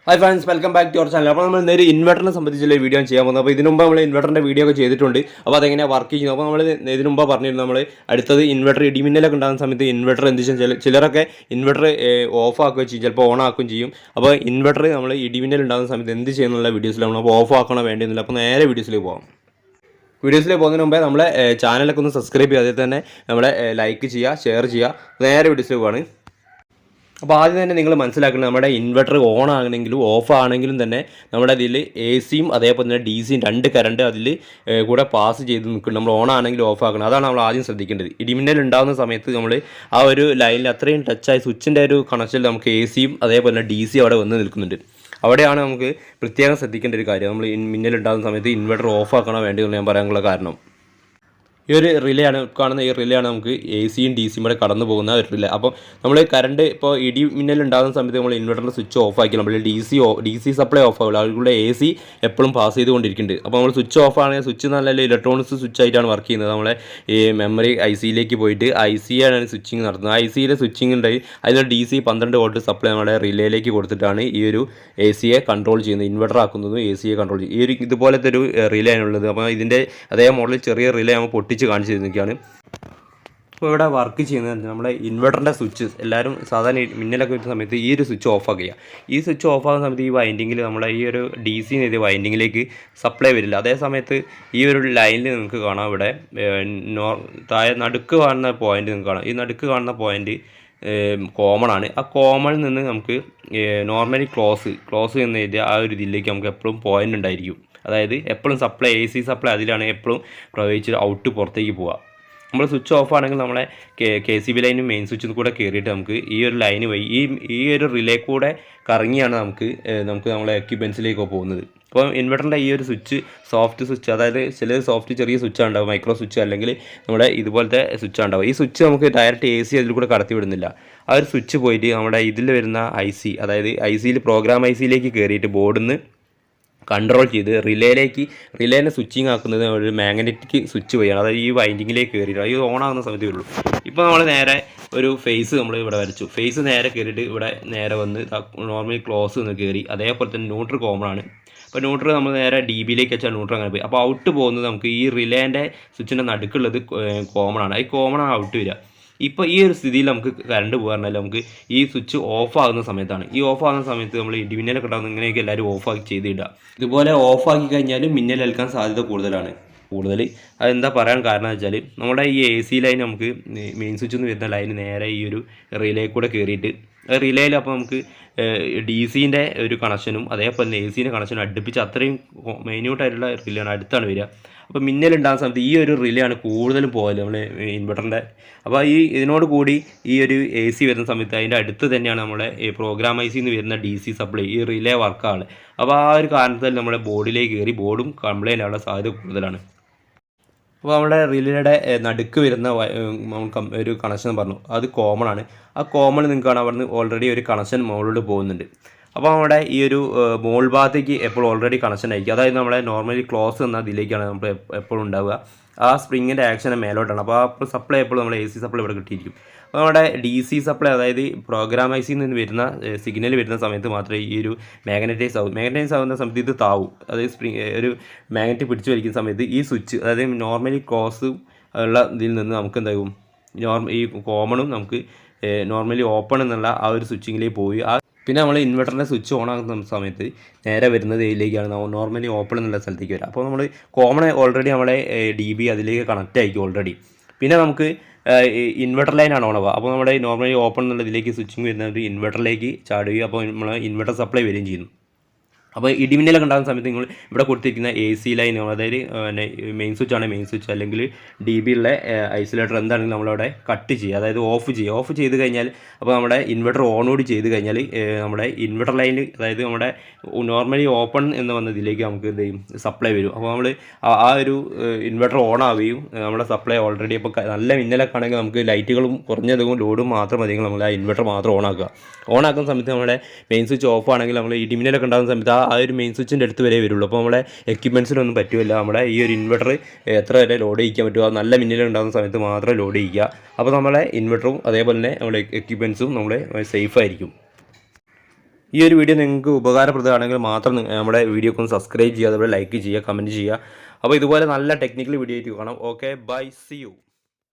Hi friends, welcome back to our channel. അപ്പോൾ നമ്മൾ നേരെ ഇൻവെർട്ടറിനെ സംബന്ധിച്ചുള്ള വീഡിയോ ചെയ്യാൻ പോകുന്നത്. അപ്പോൾ ഇതിനു മുമ്പ് നമ്മൾ ഇൻവെർട്ടറിൻ്റെ വീഡിയോ ഒക്കെ ചെയ്തിട്ടുണ്ട്. അപ്പോൾ അതെങ്ങനെയാണ് വർക്ക് ചെയ്യുന്നത്. അപ്പോൾ നമ്മൾ ഇതിനു മുമ്പ് പറഞ്ഞിരുന്നു നമ്മൾ അടുത്തത് ഇൻവെർട്ടർ ഇടിമിന്നലൊക്കെ ഉണ്ടാകുന്ന സമയത്ത് ഇൻവെർട്ടർ എന്ത് ചെയ്യും, ചിലരൊക്കെ ഇൻവെർട്ടർ ഓഫ് ആക്കുകയും ചെയ്യും, ചിലപ്പോൾ ഓൺ ആക്കുകയും ചെയ്യും. അപ്പോൾ ഇൻവെർട്ടർ നമ്മൾ ഇടിമിന്നൽ ഉണ്ടാകുന്ന സമയത്ത് എന്ത് ചെയ്യുന്നുള്ള വീഡിയോസിലാണ് നമ്മൾ ഓഫ് ആക്കണോ വേണ്ടിയെന്നില്ല. അപ്പോൾ നേരെ വീഡിയോസിലേക്ക് പോകാം. വീഡിയോസിലേക്ക് പോകുന്നതിന് മുമ്പേ നമ്മളെ ചാനലൊക്കെ ഒന്ന് സബ്സ്ക്രൈബ് ചെയ്യുക, അതിൽ തന്നെ നമ്മളെ ലൈക്ക് ചെയ്യുക, ഷെയർ ചെയ്യുക. നേരെ വീഡിയോസിലേക്ക് പോവാണ്. അപ്പോൾ ആദ്യം തന്നെ നിങ്ങൾ മനസ്സിലാക്കുന്നത് നമ്മുടെ ഇൻവെർട്ടർ ഓൺ ആണെങ്കിലും ഓഫ് ആണെങ്കിലും തന്നെ നമ്മുടെ ഇതിൽ എ സിയും അതേപോലെ തന്നെ ഡി സിയും രണ്ട് കറണ്ട് അതിൽ കൂടെ പാസ് ചെയ്ത് നിൽക്കണം. നമ്മൾ ഓൺ ആണെങ്കിലും ഓഫ് ആക്കണം, അതാണ് നമ്മൾ ആദ്യം ശ്രദ്ധിക്കേണ്ടത്. ഇടിമിന്നൽ ഉണ്ടാകുന്ന സമയത്ത് നമ്മൾ ആ ഒരു ലൈനിൽ അത്രയും ടച്ചായി സ്വിച്ചിൻ്റെ ഒരു കണക്ഷനിൽ നമുക്ക് എ സിയും അതേപോലെ തന്നെ ഡി സിയും അവിടെ വന്ന് നിൽക്കുന്നുണ്ട്. അവിടെയാണ് നമുക്ക് പ്രത്യേകം ശ്രദ്ധിക്കേണ്ട ഒരു കാര്യം. നമ്മൾ മിന്നൽ ഉണ്ടാകുന്ന സമയത്ത് ഇൻവെർട്ടർ ഓഫ് ആക്കണോ വേണ്ടതെന്ന് ഞാൻ പറയാനുള്ള കാരണം, ഈ ഒരു റിലേ ആണ് കാണുന്ന. ഈ റിലേ ആണ് നമുക്ക് എ സിയും ഡി സിയും കൂടെ കടന്നു പോകുന്ന ഒരു റിലേ. അപ്പോൾ നമ്മൾ കറണ്ട് ഇപ്പോൾ ഇടി മിന്നൽ ഉണ്ടാകുന്ന സമയത്ത് നമ്മൾ ഇൻവെർട്ടറിൻ്റെ സ്വിച്ച് ഓഫ് ആക്കി നമ്മൾ ഡി സി സപ്ലൈ ഓഫ് ആകില്ല, അതിലൂടെ എ സി എപ്പോഴും പാസ് ചെയ്തുകൊണ്ടിരിക്കുന്നുണ്ട്. അപ്പോൾ നമ്മൾ സ്വിച്ച് ഓഫ് ആണെങ്കിൽ സ്വിച്ച് നല്ല ഇലക്ട്രോണിക്സ് സ്വിച്ച് ആയിട്ടാണ് വർക്ക് ചെയ്യുന്നത്. നമ്മളെ ഈ മെമ്മറി ഐ സിയിലേക്ക് പോയിട്ട് ഐ സി ആണ് സ്വിച്ചിങ് നടത്തുന്നത്. ഐ സിയിലെ സ്വിച്ചിങ് ഉണ്ടായി അതിൽ ഡി സി 12 വോൾട്ട് സപ്ലൈ നമ്മുടെ റിലേയിലേക്ക് കൊടുത്തിട്ടാണ് ഈ ഒരു എ സിയെ കൺട്രോൾ ചെയ്യുന്നത്, ഇൻവെർട്ടർ ആക്കുന്നതും എ സിയെ കൺട്രോൾ ചെയ്യും. ഈ ഒരു ഇതുപോലത്തെ ഒരു റിലേ ആണുള്ളത്. അപ്പോൾ ഇതിൻ്റെ അതേ മോഡൽ ചെറിയ റിലേ നമ്മൾ പൊട്ടിച്ച് കാണിച്ചു തന്നിരിക്കുകയാണ്. ഇപ്പോൾ ഇവിടെ വർക്ക് ചെയ്യുന്നത് നമ്മുടെ ഇൻവെർട്ടറിൻ്റെ സ്വിച്ച് എല്ലാവരും സാധാരണ മിന്നലൊക്കെ വരുന്ന സമയത്ത് ഈ ഒരു സ്വിച്ച് ഓഫ് ആക്കുക. ഈ സ്വിച്ച് ഓഫ് ആകുന്ന സമയത്ത് ഈ വൈൻഡിങ്ങിൽ നമ്മുടെ ഈ ഒരു ഡി സി എഴുതിയ വൈൻഡിങ്ങിലേക്ക് സപ്ലൈ വരില്ല. അതേ സമയത്ത് ഈ ഒരു ലൈനിൽ നിങ്ങൾക്ക് കാണാം ഇവിടെ താഴെ നടുക്ക് കാണുന്ന പോയിന്റ് നിങ്ങൾക്ക് കാണാം. ഈ നടുക്ക് കാണുന്ന പോയിന്റ് കോമൺ ആണ്. ആ കോമണിൽ നിന്ന് നമുക്ക് നോർമലി ക്ലോസ് എന്ന് എഴുതിയ ആ ഒരു ഇതിലേക്ക് നമുക്ക് എപ്പോഴും പോയിന്റ് ഉണ്ടായിരിക്കും. അതായത് എപ്പോഴും സപ്ലൈ എ സി സപ്ലൈ അതിലാണ് എപ്പോഴും പ്രവഹിച്ച് ഔട്ട് പുറത്തേക്ക് പോവുക. നമ്മൾ സ്വിച്ച് ഓഫ് ആണെങ്കിൽ നമ്മളെ കെ സി ബി ലൈനും മെയിൻ സ്വിച്ചിൽ കൂടെ കയറിയിട്ട് നമുക്ക് ഈ ഒരു ലൈന് വഴി ഈ ഒരു റിലേ കൂടെ കറങ്ങിയാണ് നമുക്ക് നമ്മളെ എക്യുപ്മെൻസിലേക്ക് പോകുന്നത്. അപ്പോൾ ഇൻവെർട്ടറിൻ്റെ ഈ ഒരു സ്വിച്ച് സോഫ്റ്റ് സ്വിച്ച്, അതായത് ചില സോഫ്റ്റ് ചെറിയ സ്വിച്ചാണ് ഉണ്ടാവും, മൈക്രോ സ്വിച്ച് അല്ലെങ്കിൽ നമ്മുടെ ഇതുപോലത്തെ സ്വിച്ച് ഉണ്ടാവും. ഈ സ്വിച്ച് നമുക്ക് ഡയറക്റ്റ് എ സി അതിൽ കൂടെ കടത്തി വിടുന്നില്ല. ആ ഒരു സ്വിച്ച് പോയിട്ട് നമ്മുടെ ഇതിൽ വരുന്ന ഐ സി, അതായത് ഐ സിയിൽ പ്രോഗ്രാം ഐ സിയിലേക്ക് കയറിയിട്ട് ബോർഡിൽ നിന്ന് കൺട്രോൾ ചെയ്ത് റിലേനെ സ്വിച്ചിങ് ആക്കുന്നത് ഒരു മാഗ്നറ്റിക് സ്വിച്ച് വഴിയാണ്. അതായത് ഈ വൈൻഡിങ്ങിലേക്ക് കയറിയിട്ട് ഇത് ഓൺ ആകുന്ന സമയത്തേ ഉള്ളൂ. ഇപ്പോൾ നമ്മൾ നേരെ ഒരു ഫേസ് നമ്മൾ ഇവിടെ വരച്ചു. ഫേസ് നേരെ കയറിയിട്ട് ഇവിടെ നേരെ വന്ന് നോർമലി ക്ലോസ് നിന്ന് കയറി. അതേപോലെ തന്നെ ന്യൂട്രൽ കോമൺ ആണ്. അപ്പോൾ ന്യൂട്രൽ നമ്മൾ നേരെ ഡി ബിയിലേക്ക് വെച്ചാൽ ന്യൂട്രൽ അങ്ങനെ പോയി. അപ്പോൾ ഔട്ട് പോകുന്നത് നമുക്ക് ഈ റിലേൻ്റെ സ്വിച്ചിൻ്റെ നടുക്കുള്ളത് കോമൺ ആണ്. ഈ കോമൺ ആണ് ഔട്ട് വരിക. ഇപ്പോൾ ഈ ഒരു സ്ഥിതിയിൽ നമുക്ക് കറണ്ട് പോകാറുണ്ടല്ലോ, നമുക്ക് ഈ സ്വിച്ച് ഓഫ് ആകുന്ന സമയത്താണ്. ഈ ഓഫ് ആകുന്ന സമയത്ത് നമ്മൾ ഇടിമിന്നലൊക്കെ ഉണ്ടാകുന്ന ഇങ്ങനെയൊക്കെ എല്ലാവരും ഓഫാക്കി ചെയ്തിടുക. ഇതുപോലെ ഓഫാക്കി കഴിഞ്ഞാൽ മിന്നലേൽക്കാൻ സാധ്യത കൂടുതൽ. അതെന്താ പറയാൻ കാരണം എന്ന് വെച്ചാൽ നമ്മുടെ ഈ എ സി ലൈൻ നമുക്ക് മെയിൻ സ്വിച്ചിൽ നിന്ന് വരുന്ന ലൈൻ നേരെ ഈ ഒരു റിലേ കൂടെ കയറിയിട്ട് റിലേയിൽ അപ്പോൾ നമുക്ക് ഡി സിൻ്റെ ഒരു കണക്ഷനും അതേപോലെ തന്നെ എ സിൻ്റെ കണക്ഷനും അടുപ്പിച്ച് അത്രയും മൈന്യൂട്ടായിട്ടുള്ള റിലേയാണ് അടുത്താണ് വരിക. അപ്പോൾ മിന്നലുണ്ടാകുന്ന സമയത്ത് ഈ ഒരു റിലേ ആണ് കൂടുതലും പോകല് നമ്മൾ ഇൻവെർട്ടറിൻ്റെ. അപ്പോൾ ഇതിനോട് കൂടി ഈ ഒരു എ സി വരുന്ന സമയത്ത് അതിൻ്റെ അടുത്ത് തന്നെയാണ് നമ്മുടെ പ്രോഗ്രാം ഐ സിന്ന് വരുന്ന ഡി സി സപ്ലൈ, ഈ റിലേ വർക്കാണ്. അപ്പോൾ ആ ഒരു കാരണത്താൽ നമ്മുടെ ബോർഡിലേക്ക് കയറി ബോർഡും കംപ്ലൈൻ്റ് ആവാനുള്ള സാധ്യത കൂടുതലാണ്. അപ്പോൾ നമ്മുടെ റിലേയുടെ നടുക്ക് വരുന്ന ഒരു കണക്ഷൻ പറഞ്ഞു, അത് കോമൺ ആണ്. ആ കോമൺ നിങ്ങൾക്ക് കാണാൻ പറഞ്ഞ് ഓൾറെഡി ഒരു കണക്ഷൻ മുകളിലോട്ട് പോകുന്നുണ്ട്. അപ്പോൾ നമ്മുടെ ഈ ഒരു മോൾ ഭാഗത്തേക്ക് എപ്പോഴും ഓൾറെഡി കണക്ഷൻ ആയിരിക്കും. അതായത് നമ്മളെ നോർമലി ക്ലോസ് എന്ന ഇതിലേക്കാണ് നമ്മൾ എപ്പോഴും ഉണ്ടാവുക. ആ സ്പ്രിങ്ങിൻ്റെ ആക്ഷൻ മേലോട്ടാണ്. അപ്പോൾ ആ സപ്ലൈ എപ്പോഴും നമ്മൾ എ സി സപ്ലൈ ഇവിടെ കിട്ടിയിരിക്കും. അപ്പോൾ നമ്മുടെ ഡി സി സപ്ലൈ, അതായത് പ്രോഗ്രാം ഐ സിയിൽ നിന്ന് വരുന്ന സിഗ്നൽ വരുന്ന സമയത്ത് മാത്രമേ ഈ ഒരു മാഗ്നറ്റൈസ് ആവുന്ന സമയത്ത് ഇത് താവും. അതായത് ഒരു മാഗ്നറ്റ് പിടിച്ചു വലിക്കുന്ന സമയത്ത് ഈ സ്വിച്ച്, അതായത് നോർമലി ക്ലോസ് ഉള്ള ഇതിൽ നിന്ന് നമുക്ക് എന്താകും, ഈ കോമണും നമുക്ക് നോർമലി ഓപ്പൺ എന്നുള്ള ആ ഒരു സ്വിച്ചിങ്ങിലേക്ക് പോയി. പിന്നെ നമ്മൾ ഇൻവെർട്ടറിൻ്റെ സ്വിച്ച് ഓൺ ആക്കുന്ന സമയത്ത് നേരെ വരുന്നത് ഇതിലേക്കാണ്, നോർമലി ഓപ്പൺ എന്നുള്ള സ്ഥലത്തേക്ക് വരിക. അപ്പോൾ നമ്മൾ കോമൺ ഓൾറെഡി നമ്മളെ ഡി ബി അതിലേക്ക് കണക്റ്റ് ആയിരിക്കും ഓൾറെഡി. പിന്നെ നമുക്ക് ഇൻവെർട്ടർ ലൈനാണ് ഓൺ ആവുക. അപ്പോൾ നമ്മുടെ നോർമലി ഓപ്പൺ എന്നുള്ള ഇതിലേക്ക് സ്വിച്ചിങ് വരുന്നത് ഇൻവെർട്ടറിലേക്ക് ചാടുകയും അപ്പോൾ നമ്മൾ ഇൻവെർട്ടർ സപ്ലൈ വരികയും ചെയ്യുന്നു. അപ്പോൾ ഇടിമിന്നലൊക്കെ ഉണ്ടാകുന്ന സമയത്ത് നിങ്ങൾ ഇവിടെ കൊടുത്തിരിക്കുന്ന എ സി ലൈൻ, അതായത് മെയിൻ സ്വിച്ച് ആണ്, മെയിൻ സ്വിച്ച് അല്ലെങ്കിൽ ഡി ബി ഉള്ള ഐസൊലേറ്റർ എന്താണെങ്കിലും നമ്മളവിടെ കട്ട് ചെയ്യുക, അതായത് ഓഫ് ചെയ്ത് കഴിഞ്ഞാൽ അപ്പോൾ നമ്മുടെ ഇൻവെർട്ടർ ഓണോട് ചെയ്ത് കഴിഞ്ഞാൽ നമ്മുടെ ഇൻവെർട്ടർ ലൈനിൽ, അതായത് നമ്മുടെ നോർമലി ഓപ്പൺ എന്ന് വന്നതിലേക്ക് നമുക്ക് എന്ത് ചെയ്യും, സപ്ലൈ വരും. അപ്പോൾ നമ്മൾ ആ ഒരു ഇൻവെർട്ടർ ഓൺ ആവുകയും നമ്മുടെ സപ്ലൈ ഓൾറെഡി ഇപ്പോൾ നല്ല മിന്നലൊക്കെ ആണെങ്കിൽ നമുക്ക് ലൈറ്റുകളും കുറഞ്ഞതും ലോഡും മാത്രം മതി നമ്മൾ ആ ഇൻവെർട്ടർ മാത്രം ഓണാക്കുന്ന സമയത്ത് നമ്മുടെ മെയിൻ സ്വിച്ച് ഓഫ് ആണെങ്കിൽ നമ്മൾ ഇടിമിന്നലൊക്കെ ഉണ്ടാകുന്ന സമയത്ത് ആ ഒരു മെയിൻ സ്വിച്ചിൻ്റെ അടുത്ത് വരെ വരുള്ളൂ. അപ്പോൾ നമ്മുടെ എക്യുപ്മെൻറ്റ്സിനൊന്നും പറ്റുമില്ല. നമ്മുടെ ഈ ഒരു ഇൻവെർട്ടർ എത്ര വരെ ലോഡ് ചെയ്യിക്കാൻ പറ്റുമോ, നല്ല മിന്നലുണ്ടാകുന്ന സമയത്ത് മാത്രം ലോഡ് ചെയ്യിക്കുക. അപ്പോൾ നമ്മളെ ഇൻവെർട്ടറും അതേപോലെ തന്നെ നമ്മുടെ എക്യുപ്മെൻറ്റ്സും നമ്മുടെ സേഫ് ആയിരിക്കും. ഈ ഒരു വീഡിയോ നിങ്ങൾക്ക് ഉപകാരപ്രദമാണെങ്കിൽ മാത്രം നമ്മുടെ വീഡിയോക്ക് ഒന്ന് സബ്സ്ക്രൈബ് ചെയ്യുക, അതുപോലെ ലൈക്ക് ചെയ്യുക, കമൻറ്റ് ചെയ്യുക. അപ്പോൾ ഇതുപോലെ നല്ല ടെക്നിക്കൽ വീഡിയോ ആയിട്ട് കാണാം. Okay, bye, see U.